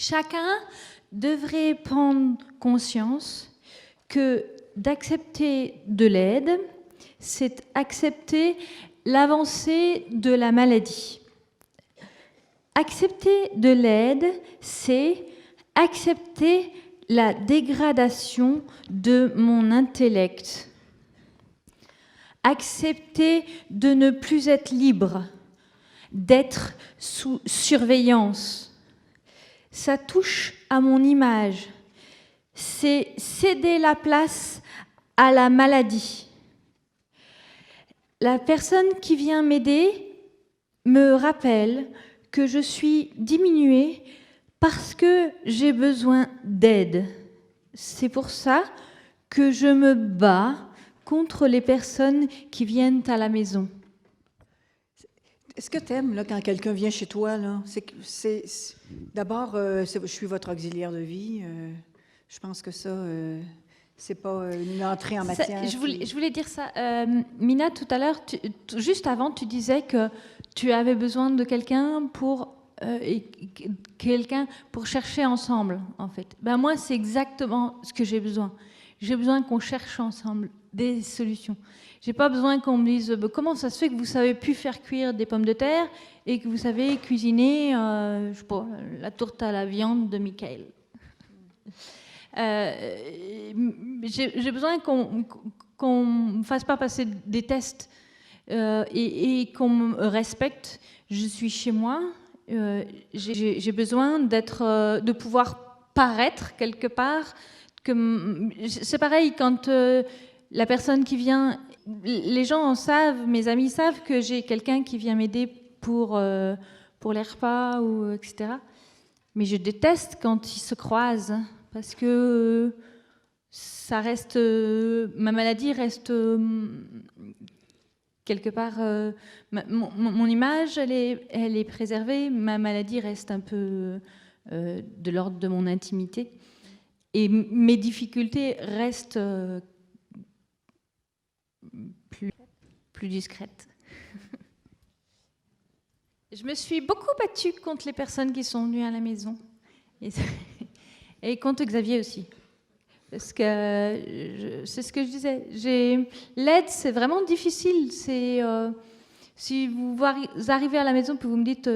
Chacun devrait prendre conscience que d'accepter de l'aide, c'est accepter l'avancée de la maladie. Accepter de l'aide, c'est accepter la dégradation de mon intellect. Accepter de ne plus être libre, d'être sous surveillance. Ça touche à mon image. C'est céder la place à la maladie. La personne qui vient m'aider me rappelle que je suis diminuée parce que j'ai besoin d'aide. C'est pour ça que je me bats contre les personnes qui viennent à la maison. Est-ce que tu aimes là, quand quelqu'un vient chez toi? D'abord, je suis votre auxiliaire de vie. Je pense que ça, c'est pas une entrée en matière. Je voulais dire ça. Mina, tout à l'heure, juste avant, tu disais que tu avais besoin de quelqu'un pour chercher ensemble, en fait. Ben moi, c'est exactement ce que j'ai besoin. J'ai besoin qu'on cherche ensemble des solutions. J'ai pas besoin qu'on me dise comment ça se fait que vous savez plus faire cuire des pommes de terre et que vous savez cuisiner je sais pas, la tourte à la viande de Michael. J'ai besoin qu'on me fasse pas passer des tests et qu'on me respecte. Je suis chez moi. J'ai besoin de pouvoir paraître quelque part. C'est pareil quand la personne qui vient, les gens savent, mes amis savent que j'ai quelqu'un qui vient m'aider pour les repas ou etc. Mais je déteste quand ils se croisent parce que ça reste, ma maladie reste quelque part, mon image, elle est préservée, ma maladie reste un peu de l'ordre de mon intimité. Et mes difficultés restent plus discrètes. Je me suis beaucoup battue contre les personnes qui sont venues à la maison. Et contre Xavier aussi. Parce que c'est ce que je disais. L'aide, c'est vraiment difficile. Si vous arrivez à la maison et vous me dites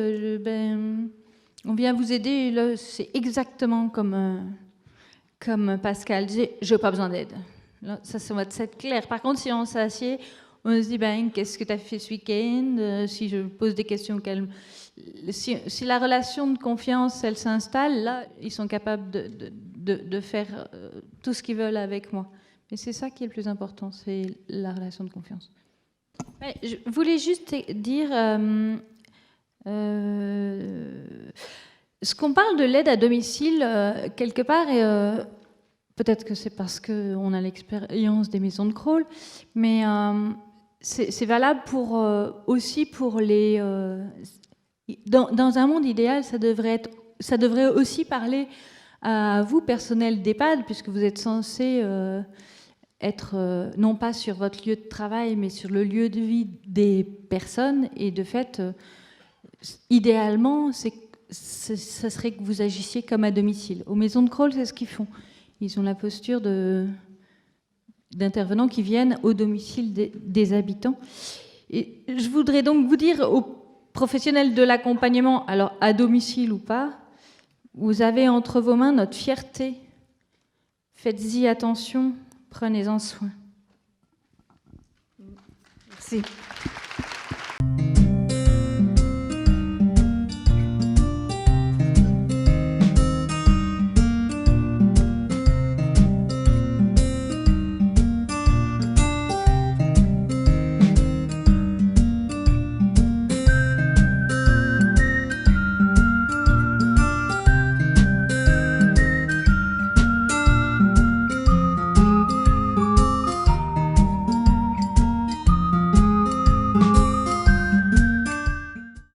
on vient vous aider, là, c'est exactement comme Pascal disait, je n'ai pas besoin d'aide. Ça va être clair. Par contre, si on s'assied, on se dit, qu'est-ce que tu as fait ce week-end? Si je pose des questions calmes. Si la relation de confiance, elle s'installe, là, ils sont capables de faire tout ce qu'ils veulent avec moi. Mais c'est ça qui est le plus important, c'est la relation de confiance. Ouais, je voulais juste dire... ce qu'on parle de l'aide à domicile, quelque part, peut-être que c'est parce qu'on a l'expérience des maisons de crawl, mais c'est valable aussi pour les... Dans un monde idéal, ça devrait aussi parler à vous, personnel d'EHPAD, puisque vous êtes censé être non pas sur votre lieu de travail, mais sur le lieu de vie des personnes. Et de fait, idéalement, ça serait que vous agissiez comme à domicile. Aux maisons de crawl, c'est ce qu'ils font. Ils ont la posture d'intervenants qui viennent au domicile des habitants. Et je voudrais donc vous dire aux professionnels de l'accompagnement, alors à domicile ou pas, vous avez entre vos mains notre fierté. Faites-y attention, prenez-en soin. Merci.